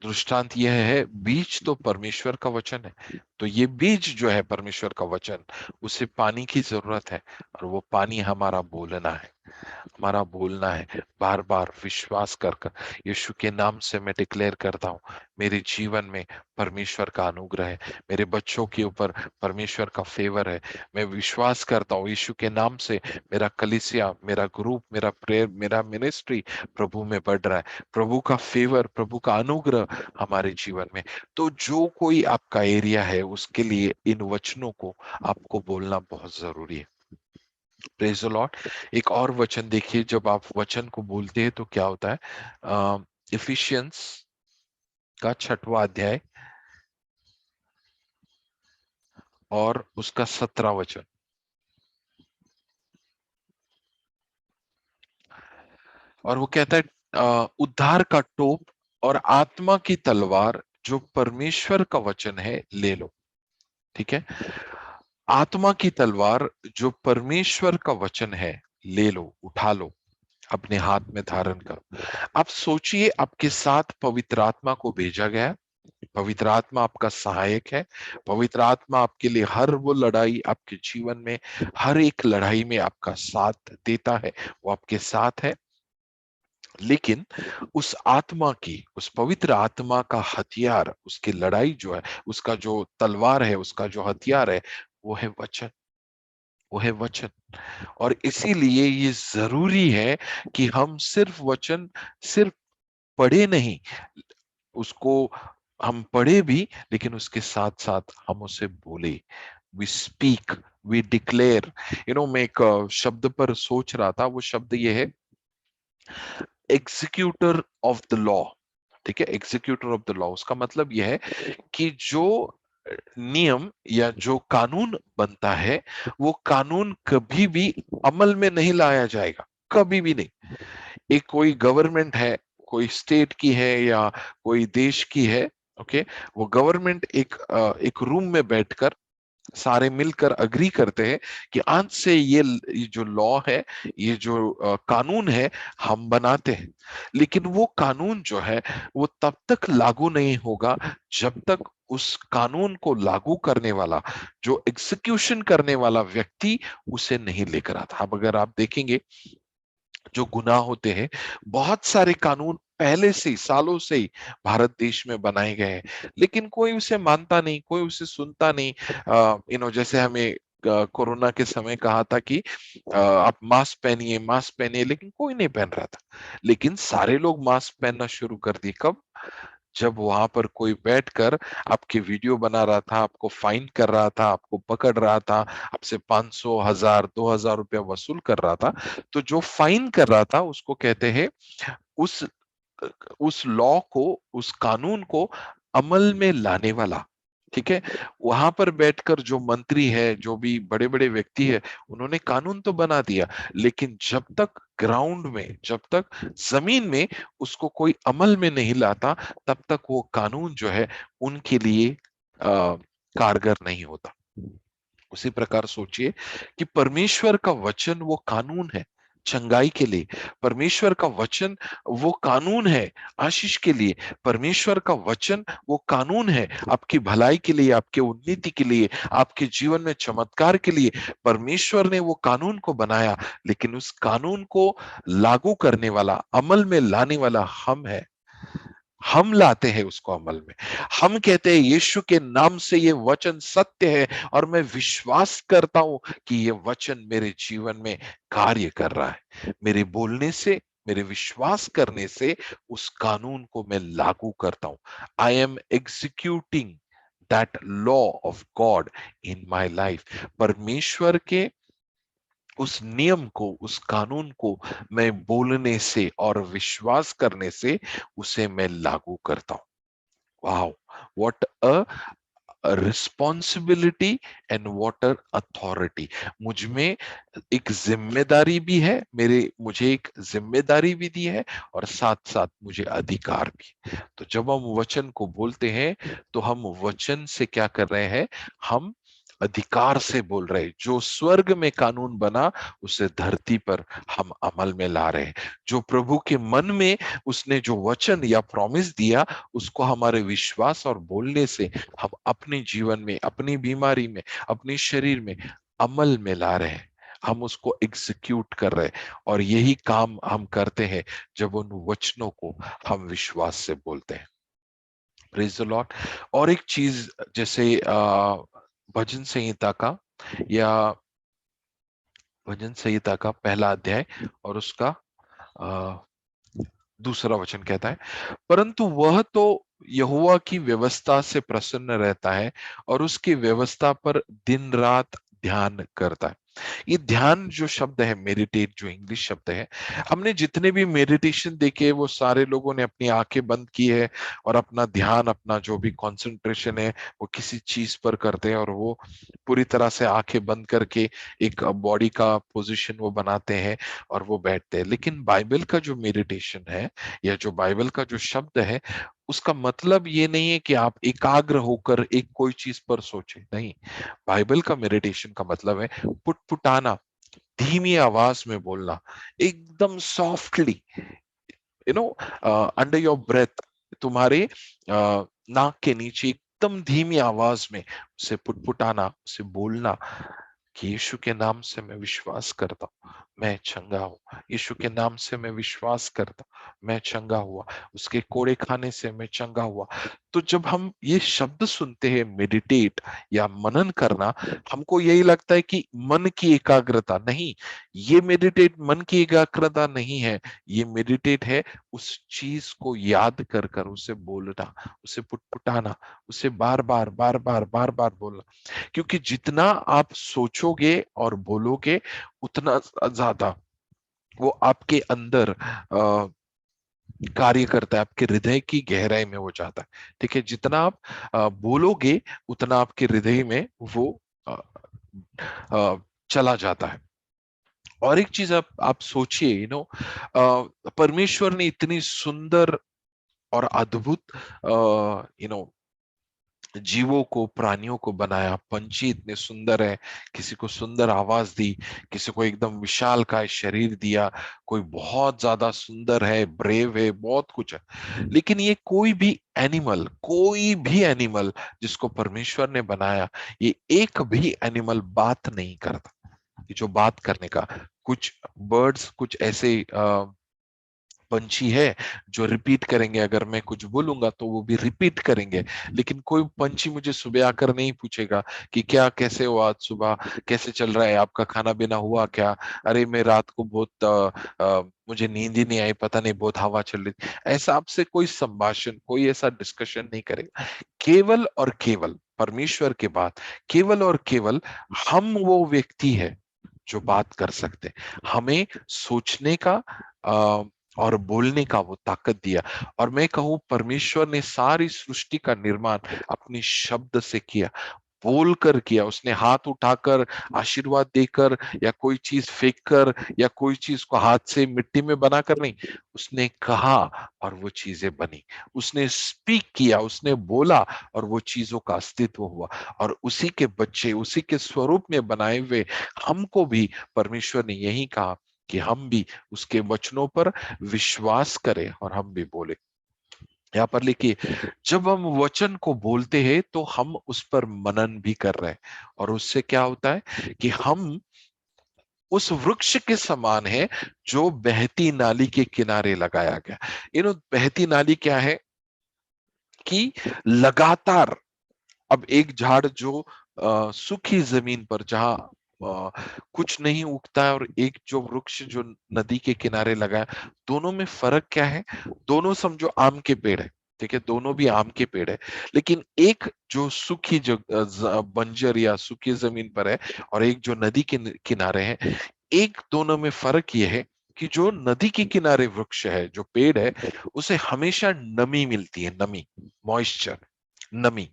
Speaker 1: दृष्टांत यह है, बीज तो परमेश्वर का वचन है। तो ये बीज जो है परमेश्वर का वचन, उसे पानी की जरूरत है, और वो पानी हमारा बोलना है, हमारा बोलना है। बार बार विश्वास कर कर यीशु के नाम से मैं डिक्लेयर करता हूँ, मेरे जीवन में परमेश्वर का अनुग्रह है, मेरे बच्चों के ऊपर परमेश्वर का फेवर है। मैं विश्वास करता हूँ यीशु के नाम से मेरा कलीसिया, मेरा ग्रुप, मेरा प्रेयर, मेरा मिनिस्ट्री प्रभु में बढ़ रहा है। प्रभु का फेवर, प्रभु का अनुग्रह हमारे जीवन में। तो जो कोई आपका एरिया है, उसके लिए इन वचनों को आपको बोलना बहुत जरूरी है। Praise the Lord. एक और वचन देखिए, जब आप वचन को बोलते हैं तो क्या होता है। इफिशियंस का 6वां अध्याय और उसका 17वां वचन। और वो कहता है, उद्धार का टोप और आत्मा की तलवार जो परमेश्वर का वचन है ले लो। ठीक है, आत्मा की तलवार जो परमेश्वर का वचन है ले लो, उठा लो, अपने हाथ में धारण करो। आप सोचिए, आपके साथ पवित्र आत्मा को भेजा गया है। पवित्र आत्मा आपका सहायक है। पवित्र आत्मा आपके लिए हर वो लड़ाई, आपके जीवन में हर एक लड़ाई में आपका साथ देता है, वो आपके साथ है। लेकिन उस आत्मा की, उस पवित्र आत्मा का हथियार, उसकी लड़ाई जो है, उसका जो तलवार है, उसका जो हथियार है, वो है वचन। वो है वचन। और इसीलिए ये जरूरी है कि हम सिर्फ वचन सिर्फ पढ़े नहीं, उसको हम पढ़े भी, लेकिन उसके साथ साथ हम उसे बोले। We speak, we declare. मैं एक शब्द पर सोच रहा था, वो शब्द ये है, एग्जीक्यूटर ऑफ द लॉ। ठीक है, एग्जीक्यूटर ऑफ द लॉ, उसका मतलब यह है कि जो नियम या जो कानून बनता है, वो कानून कभी भी अमल में नहीं लाया जाएगा, कभी भी नहीं। एक कोई गवर्नमेंट है, कोई स्टेट की है या कोई देश की है, ओके, वो गवर्नमेंट एक रूम में बैठकर सारे मिलकर अग्री करते हैं कि आज से ये जो लॉ है, ये जो कानून है, हम बनाते हैं। लेकिन वो कानून जो है, वो तब तक लागू नहीं होगा जब तक उस कानून को लागू करने वाला, जो एग्जीक्यूशन करने वाला व्यक्ति उसे नहीं लेकर आता। अब अगर आप देखेंगे, जो गुनाह होते हैं, बहुत सारे कानून पहले से ही, सालों से ही भारत देश में बनाए गए हैं, लेकिन कोई उसे मानता नहीं, कोई उसे सुनता नहीं। जैसे हमें कोरोना के समय कहा था कि आप मास्क पहनिए, मास्क पहनिए, लेकिन कोई नहीं पहन रहा था। लेकिन सारे लोग मास्क पहनना शुरू कर दिए, कब? जब वहां पर कोई बैठकर आपके वीडियो बना रहा था, आपको फाइन कर रहा था, आपको पकड़ रहा था, आपसे 500, 1000, 2000 रुपया वसूल कर रहा था। तो जो फाइन कर रहा था उसको कहते हैं, उस उस लॉ को, उस कानून को अमल में लाने वाला। ठीक है, वहां पर बैठकर जो मंत्री है, जो भी बड़े बड़े व्यक्ति है, उन्होंने कानून तो बना दिया, लेकिन जब तक ग्राउंड में, जब तक जमीन में उसको कोई अमल में नहीं लाता, तब तक वो कानून जो है उनके लिए कारगर नहीं होता। उसी प्रकार सोचिए कि परमेश्वर का वचन वो कानून है चंगाई के लिए। परमेश्वर का वचन वो कानून है आशीष के लिए। परमेश्वर का वचन वो कानून है आपकी भलाई के लिए, आपके उन्नति के लिए, आपके जीवन में चमत्कार के लिए। परमेश्वर ने वो कानून को बनाया, लेकिन उस कानून को लागू करने वाला, अमल में लाने वाला हम है। हम लाते हैं उसको अमल में। हम कहते हैं यीशु के नाम से ये वचन सत्य है, और मैं विश्वास करता हूं कि ये वचन मेरे जीवन में कार्य कर रहा है। मेरे बोलने से, मेरे विश्वास करने से उस कानून को मैं लागू करता हूं। I am executing that law of God in my life. परमेश्वर के उस नियम को, उस कानून को मैं बोलने से और विश्वास करने से उसे मैं लागू करता हूं। Wow, what a responsibility and what a authority. मुझ में एक जिम्मेदारी भी है, मेरे मुझे एक जिम्मेदारी भी दी है, और साथ साथ मुझे अधिकार भी। तो जब हम वचन को बोलते हैं, तो हम वचन से क्या कर रहे हैं? हम अधिकार से बोल रहे हैं। जो स्वर्ग में कानून बना, उसे धरती पर हम अमल में ला रहे हैं। जो प्रभु के मन में उसने जो वचन या प्रॉमिस दिया, उसको हमारे विश्वास और बोलने से हम अपने जीवन में, अपनी बीमारी में, अपने शरीर में अमल में ला रहे हैं। हम उसको एग्जीक्यूट कर रहे हैं, और यही काम हम करते हैं जब उन वचनों को हम विश्वास से बोलते हैं। Praise the Lord. और एक चीज, जैसे भजन संहिता का, या भजन संहिता का पहला अध्याय और उसका आ, दूसरा वचन कहता है, परंतु वह तो यहोवा की व्यवस्था से प्रसन्न रहता है, और उसकी व्यवस्था पर दिन रात ध्यान करता है। ये ध्यान जो शब्द है, मेडिटेट जो इंग्लिश शब्द है, हमने जितने भी मेडिटेशन देखे, वो सारे लोगों ने अपनी आंखें बंद की है और अपना ध्यान, अपना जो भी कंसंट्रेशन है, वो किसी चीज पर करते हैं, और वो पूरी तरह से आंखें बंद करके एक बॉडी का पोजीशन वो बनाते हैं और वो बैठते हैं। लेकिन बाइबल का जो मेडिटेशन है, या जो बाइबल का जो शब्द है, उसका मतलब ये नहीं है कि आप एकाग्र होकर एक कोई चीज पर सोचें, नहीं। बाइबल का मेडिटेशन का मतलब है पुटपुटाना, धीमी आवाज में बोलना, एकदम softly, you know, under your breath, तुम्हारे नाक के नीचे एकदम धीमी आवाज में उसे पुटपुटाना, उसे बोलना कि यीशु के नाम से मैं विश्वास करता हूँ, मैं चंगा हूं। यीशु के नाम से मैं विश्वास करता हूँ, मैं चंगा हुआ। उसके कोड़े खाने से मैं चंगा हुआ। तो जब हम ये शब्द सुनते हैं, मेडिटेट या मनन करना, हमको यही लगता है कि मन की एकाग्रता नहीं। ये मेडिटेट मन की एकाग्रता नहीं है। ये मेडिटेट है उस चीज को याद कर कर उसे बोलना, उसे पुटपुटाना, उसे बार बार बार बार बार बार बोलना। क्योंकि जितना आप सोचोगे और बोलोगे, उतना ज्यादा वो आपके अंदर कार्य करता है, आपके हृदय की गहराई में वो जाता है। ठीक है, जितना आप बोलोगे, उतना आपके हृदय में वो अ, चला जाता है। और एक चीज आप सोचिए, परमेश्वर ने इतनी सुंदर और अद्भुत जीवों को, प्राणियों को बनाया। पंछी इतने सुंदर है, किसी को सुंदर आवाज दी, किसी को एकदम विशाल का शरीर दिया, कोई बहुत ज्यादा सुंदर है, ब्रेव है, बहुत कुछ है। लेकिन ये कोई भी एनिमल जिसको परमेश्वर ने बनाया, ये एक भी एनिमल बात नहीं करता। ये जो बात करने का, कुछ बर्ड्स, कुछ ऐसे पंछी है जो रिपीट करेंगे, अगर मैं कुछ बोलूंगा तो वो भी रिपीट करेंगे। लेकिन कोई पंछी मुझे सुबह आकर नहीं पूछेगा कि क्या, कैसे हो आज, सुबह कैसे चल रहा है, आपका खाना पीना हुआ क्या, अरे मैं रात को बहुत मुझे नींद ही नहीं आई, पता नहीं बहुत हवा चल रही थी। ऐसा आपसे कोई संभाषण, कोई ऐसा डिस्कशन नहीं करेगा। केवल और केवल परमेश्वर के बाद, केवल और केवल हम वो व्यक्ति है जो बात कर सकते हैं। हमें सोचने का और बोलने का वो ताकत दिया। और मैं कहूं, परमेश्वर ने सारी सृष्टि का निर्माण अपने शब्द से किया, बोलकर किया। उसने हाथ उठाकर, आशीर्वाद देकर, या कोई चीज फेंक कर, या कोई चीज को हाथ से मिट्टी में बनाकर नहीं, उसने कहा और वो चीजें बनी। उसने स्पीक किया, उसने बोला और वो चीजों का अस्तित्व हुआ। और उसी के बच्चे, उसी के स्वरूप में बनाए हुए हमको भी परमेश्वर ने यही कहा कि हम भी उसके वचनों पर विश्वास करें और हम भी बोले। यहाँ पर लिखिए, जब हम वचन को बोलते हैं तो हम उस पर मनन भी कर रहे हैं। और उससे क्या होता है कि हम उस वृक्ष के समान है जो बहती नाली के किनारे लगाया गया। बहती नाली क्या है कि लगातार, अब एक झाड़ जो सूखी जमीन पर, जहां कुछ नहीं उगता है, और एक जो वृक्ष जो नदी के किनारे लगा है, दोनों में फर्क क्या है? दोनों समझो आम के पेड़ है, ठीक है, दोनों भी आम के पेड़ है। लेकिन एक जो सूखी जो बंजर या सूखी जमीन पर है, और एक जो नदी के किनारे है, एक दोनों में फर्क यह है कि जो नदी के किनारे वृक्ष है, जो पेड़ है, उसे हमेशा नमी मिलती है, नमी, मॉइस्चर, नमी।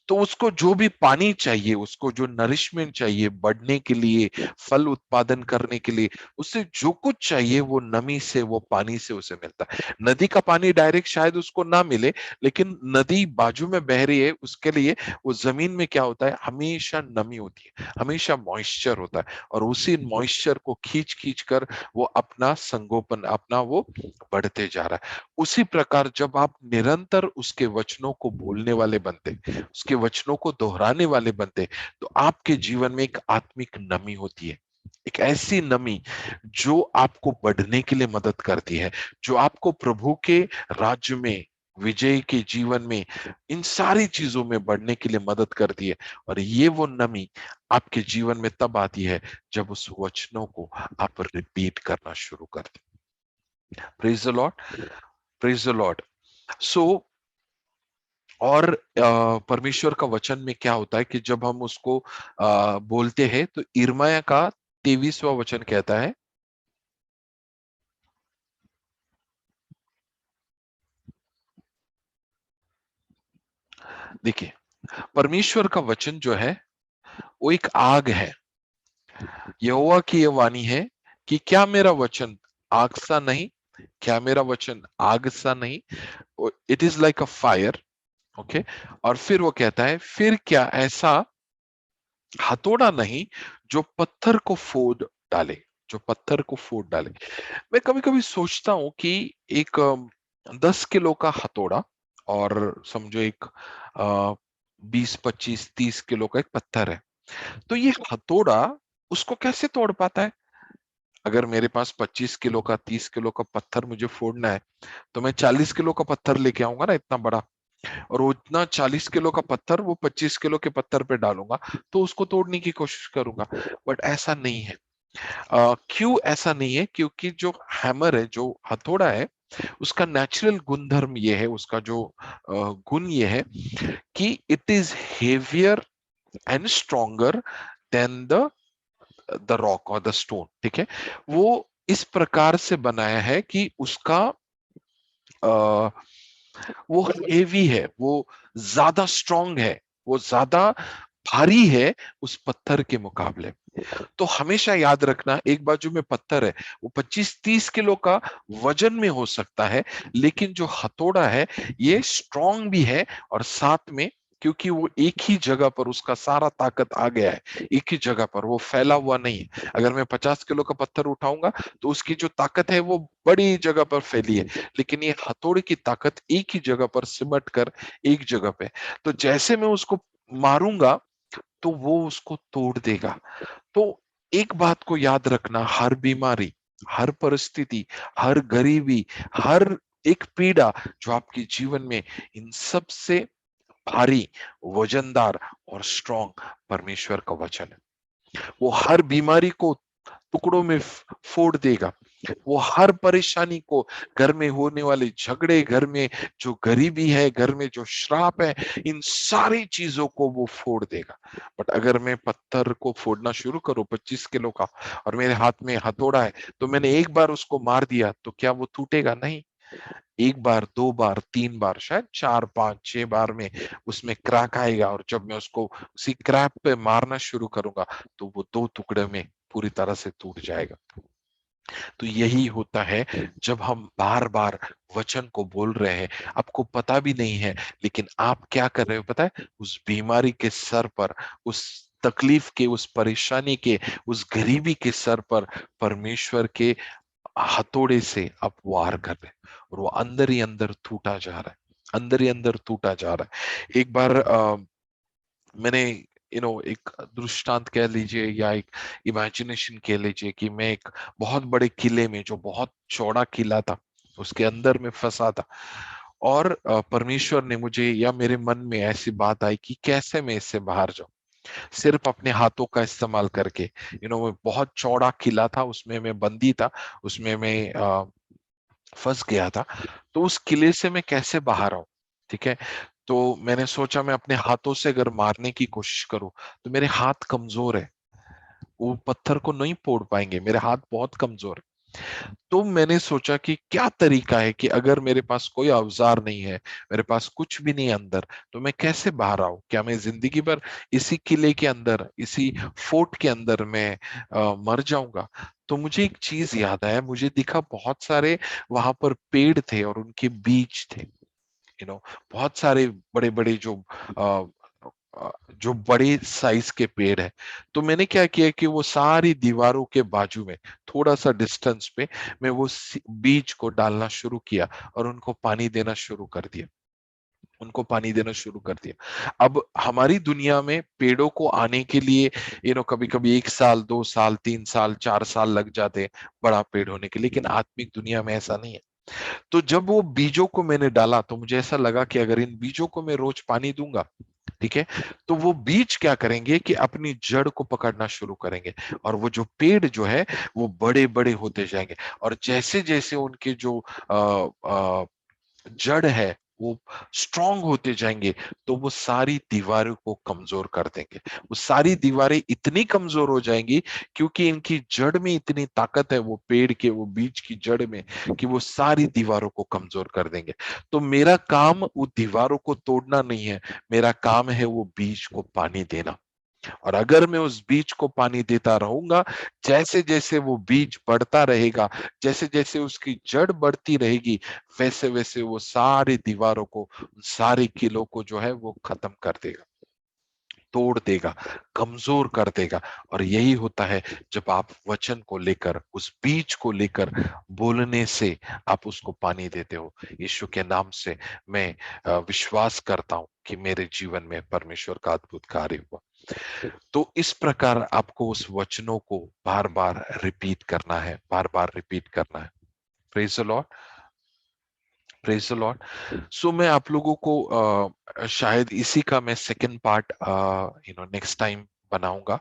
Speaker 1: तो उसको जो भी पानी चाहिए, उसको जो नरिशमेंट चाहिए बढ़ने के लिए, फल उत्पादन करने के लिए, उसे जो कुछ चाहिए वो नमी से, वो पानी से उसे मिलता है। नदी का पानी डायरेक्ट शायद उसको ना मिले, लेकिन नदी बाजू में बह रही है, उसके लिए वो जमीन में क्या होता है, हमेशा नमी होती है, हमेशा मॉइस्चर होता है। और उसी मॉइस्चर को खींच खींच कर वो अपना संगोपन, अपना वो बढ़ते जा रहा है। उसी प्रकार जब आप निरंतर उसके वचनों को बोलने वाले बनते, उसके वचनों को दोहराने वाले बनते, तो आपके जीवन में एक आत्मिक नमी होती है, एक ऐसी नमी जो आपको बढ़ने के लिए मदद करती है, जो आपको प्रभु के राज्य में, विजय के जीवन में, इन सारी चीजों में बढ़ने के लिए मदद करती है। और ये वो नमी आपके जीवन में तब आती है जब उस वचनों को आप रिपीट करना शुरू करते। Praise the lord, praise the lord. So और परमेश्वर का वचन में क्या होता है कि जब हम उसको बोलते हैं, तो इर्माया का 23वां वचन कहता है, देखिए, परमेश्वर का वचन जो है वो एक आग है। यहोवा की ये वाणी है कि क्या मेरा वचन आग सा नहीं, क्या मेरा वचन आग सा नहीं, it is like a fire. Okay. और फिर वो कहता है, फिर क्या ऐसा हथौड़ा नहीं जो पत्थर को फोड़ डाले, जो पत्थर को फोड़ डाले। मैं कभी कभी सोचता हूं कि एक 10 किलो का हथौड़ा, और समझो एक 20 25 30 किलो का एक पत्थर है, तो ये हथौड़ा उसको कैसे तोड़ पाता है? अगर मेरे पास 25 किलो का, 30 किलो का पत्थर मुझे फोड़ना है, तो मैं 40 किलो का पत्थर लेके आऊंगा ना, इतना बड़ा, और वो इतना 40 किलो का पत्थर वो 25 किलो के पत्थर पे डालूंगा, तो उसको तोड़ने की कोशिश करूंगा। बट ऐसा नहीं है। क्यों ऐसा नहीं है? क्योंकि जो हैमर है, जो हथौड़ा है, उसका नेचुरल गुणधर्म ये है, उसका जो गुण ये है कि it is heavier and stronger then the rock और द स्टोन। ठीक है, वो इस प्रकार से बनाया है कि उसका आ, वो हेवी है, वो ज्यादा स्ट्रांग है, वो ज्यादा भारी है उस पत्थर के मुकाबले। तो हमेशा याद रखना, एक बाजू में पत्थर है, वो 25 30 किलो का वजन में हो सकता है, लेकिन जो हथौड़ा है ये स्ट्रांग भी है, और साथ में, क्योंकि वो एक ही जगह पर उसका सारा ताकत आ गया है, एक ही जगह पर, वो फैला हुआ नहीं है। अगर मैं 50 किलो का पत्थर उठाऊंगा तो उसकी जो ताकत है वो बड़ी जगह पर फैली है, लेकिन ये हथौड़े की ताकत एक ही जगह पर सिमट कर एक जगह पे। तो जैसे मैं उसको मारूंगा तो वो उसको तोड़ देगा। तो एक बात को याद रखना, हर बीमारी, हर परिस्थिति, हर गरीबी, हर एक पीड़ा जो आपके जीवन में, इन सब से भारी, वजनदार और स्ट्रॉन्ग परमेश्वर का वचन है। वो हर बीमारी को टुकड़ों में फोड़ देगा, वो हर परेशानी को, घर में होने वाले झगड़े, घर में जो गरीबी है, घर में जो श्राप है, इन सारी चीजों को वो फोड़ देगा। बट अगर मैं पत्थर को फोड़ना शुरू करूं 25 किलो का, और मेरे हाथ में हथौड़ा है, तो मैंने एक बार उसको मार दिया तो क्या वो टूटेगा? नहीं। एक बार, दो बार, तीन बार, शायद चार, पांच, छह बार में उसमें क्रैक आएगा, और जब मैं उसको उसी क्रैक पे मारना शुरू करूंगा तो वो दो टुकड़े में पूरी तरह से टूट जाएगा। तो यही होता है जब हम बार बार वचन को बोल रहे हैं, आपको पता भी नहीं है, लेकिन आप क्या कर रहे हो पता है? उस बीमारी के सर पर, उस तकलीफ के, उस परेशानी के, उस गरीबी के सर पर परमेश्वर के हथौड़े से आप वार कर रहे हैं, और वो अंदर ही अंदर टूटा जा रहा है, अंदर ही अंदर टूटा जा रहा है। एक बार मैंने एक दृष्टांत कह लीजिए, या एक इमेजिनेशन कह लीजिए, कि मैं एक बहुत बड़े किले में, जो बहुत चौड़ा किला था, उसके अंदर में फंसा था। और परमेश्वर ने मुझे, या मेरे मन में ऐसी बात आई कि कैसे मैं इससे बाहर जाऊं, सिर्फ अपने हाथों का इस्तेमाल करके। बहुत चौड़ा किला था, उसमें मैं बंदी था, उसमें मैं फंस गया था। तो उस किले से मैं कैसे बाहर आऊं? ठीक है। तो मैंने सोचा मैं अपने हाथों से अगर मारने की कोशिश करूं, तो मेरे हाथ कमजोर है, वो पत्थर को नहीं फोड़ पाएंगे, मेरे हाथ बहुत कमजोर है। तो मैंने सोचा कि क्या तरीका है कि अगर मेरे पास कोई औजार नहीं है, मेरे पास कुछ भी नहीं है अंदर, तो मैं कैसे बाहर आऊं? क्या मैं जिंदगी भर इसी किले के अंदर, इसी फोर्ट के अंदर मैं मर जाऊंगा? तो मुझे एक चीज याद आया, मुझे दिखा बहुत सारे वहां पर पेड़ थे और उनके बीज थे। बहुत सारे बड़े बड़े अ, जो बड़े साइज के पेड़ है। तो मैंने क्या किया कि वो सारी दीवारों के बाजू में, थोड़ा सा डिस्टेंस पे, मैं वो बीज को डालना शुरू किया, और उनको पानी देना शुरू कर दिया, उनको पानी देना शुरू कर दिया। अब हमारी दुनिया में पेड़ों को आने के लिए कभी कभी 1 साल, 2 साल, 3 साल, 4 साल लग जाते हैं बड़ा पेड़ होने के लिए, लेकिन आत्मिक दुनिया में ऐसा नहीं है। तो जब वो बीजों को मैंने डाला, तो मुझे ऐसा लगा कि अगर इन बीजों को मैं रोज पानी दूंगा, ठीक है, तो वो बीज क्या करेंगे कि अपनी जड़ को पकड़ना शुरू करेंगे, और वो जो पेड़ जो है वो बड़े बड़े होते जाएंगे। और जैसे जैसे उनके जो जड़ है वो स्ट्रांग होते जाएंगे, तो वो सारी दीवारों को कमजोर कर देंगे। वो सारी दीवारें इतनी कमजोर हो जाएंगी, क्योंकि इनकी जड़ में इतनी ताकत है, वो पेड़ के, वो बीज की जड़ में, कि वो सारी दीवारों को कमजोर कर देंगे। तो मेरा काम वो दीवारों को तोड़ना नहीं है, मेरा काम है वो बीज को पानी देना। और अगर मैं उस बीज को पानी देता रहूंगा, जैसे जैसे वो बीज बढ़ता रहेगा, जैसे जैसे उसकी जड़ बढ़ती रहेगी, वैसे वैसे वो सारी दीवारों को, सारे किलों को जो है वो खत्म कर देगा, तोड़ देगा, कमजोर कर देगा। और यही होता है जब आप वचन को लेकर, उस बीज को लेकर बोलने से आप उसको पानी देते हो। यीशु के नाम से मैं विश्वास करता हूं कि मेरे जीवन में परमेश्वर का अद्भुत कार्य हुआ। तो इस प्रकार आपको उस वचनों को बार बार रिपीट करना है, बार बार रिपीट करना है। Praise the lord, praise the lord. So मैं आप लोगों को शायद इसी का मैं सेकंड पार्ट नेक्स्ट टाइम बनाऊंगा।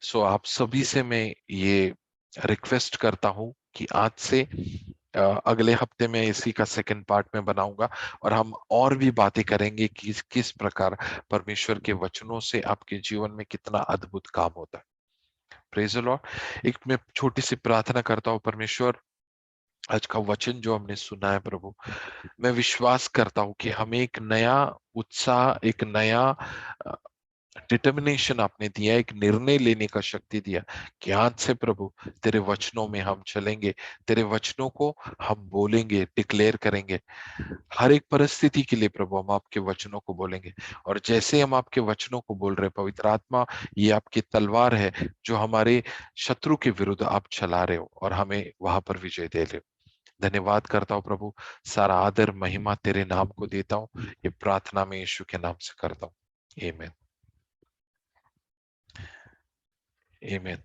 Speaker 1: सो आप सभी से मैं ये रिक्वेस्ट करता हूं कि आज से अगले हफ्ते में इसी का सेकंड पार्ट में बनाऊंगा, और हम और भी बातें करेंगे कि किस प्रकार परमेश्वर के वचनों से आपके जीवन में कितना अद्भुत काम होता है। Praise the Lord. एक मैं छोटी सी प्रार्थना करता हूँ। परमेश्वर, आज का वचन जो हमने सुना है प्रभु, मैं विश्वास करता हूं कि हमें एक नया उत्साह, एक नया डिटर्मिनेशन आपने दिया, एक निर्णय लेने का शक्ति दिया, कि आज से प्रभु तेरे वचनों में हम चलेंगे, तेरे वचनों को हम बोलेंगे, डिक्लेयर करेंगे। हर एक परिस्थिति के लिए प्रभु हम आपके वचनों को बोलेंगे। और जैसे हम आपके वचनों को बोल रहे हैं, पवित्र आत्मा, ये आपकी तलवार है जो हमारे शत्रु के विरुद्ध आप चला रहे हो, और हमें वहां पर विजय दे रहे हो। धन्यवाद करता हूँ प्रभु, सारा आदर महिमा तेरे नाम को देता हूँ। ये प्रार्थना में यीशु के नाम से करता हूँ। आमीन, आमीन।